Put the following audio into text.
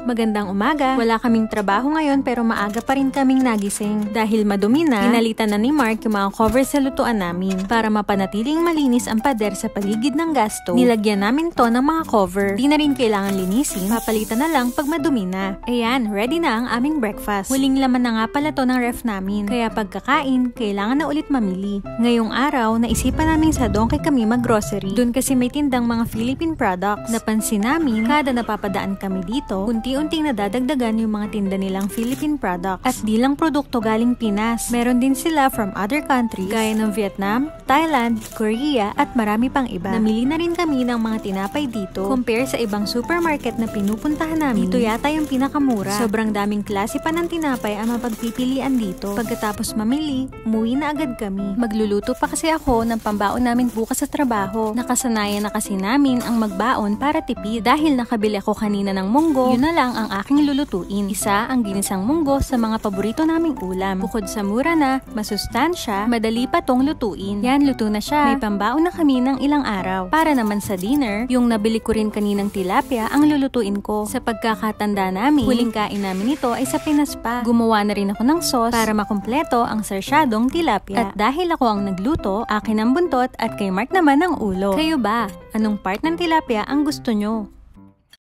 Magandang umaga. Wala kaming trabaho ngayon pero maaga pa rin kaming nagising. Dahil madumi na, pinalitan na ni Mark yung mga cover sa lutuan namin. Para mapanatiling malinis ang pader sa paligid ng gas stove, nilagyan namin to ng mga cover. Di na rin kailangan linisin, papalitan na lang pag madumi na. Ayan, ready na ang aming breakfast. Huling laman na nga pala to ng ref namin. Kaya pagkakain, kailangan na ulit mamili. Ngayong araw, naisipan namin sa Donkey kami mag-grocery. Doon kasi may tindang mga Philippine products. Napansin namin, kada napapadaan kami dito, unti-unting nadadagdagan yung mga tinda nilang Philippine products. At di lang produkto galing Pinas. Meron din sila from other countries, gaya ng Vietnam, Thailand, Korea, at marami pang iba. Namili na rin kami ng mga tinapay dito. Compare sa ibang supermarket na pinupuntahan namin, dito yata yung pinakamura. Sobrang daming klase pa ng tinapay ang mapagpipilian dito. Pagkatapos mamili, umuwi na agad kami. Magluluto pa kasi ako ng pambaon namin bukas sa trabaho. Nakasanayan na kasi namin ang magbaon para tipid. Dahil nakabili ako kanina ng munggo, yun na lang ang aking lulutuin. Isa ang ginisang munggo sa mga paborito naming ulam. Bukod sa mura na, masustansya, madali pa tong lutuin. Yan, luto na siya. May pambaon na kami ng ilang araw. Para naman sa dinner, yung nabili ko rin kaninang tilapia ang lulutuin ko. Sa pagkakatanda namin, huling kain namin ito ay sa Pinas pa. Gumawa na rin ako ng sauce para makumpleto ang sarsyadong tilapia. At dahil ako ang nagluto, akin ang buntot at kay Mark naman ang ulo. Kayo ba? Anong part ng tilapia ang gusto nyo?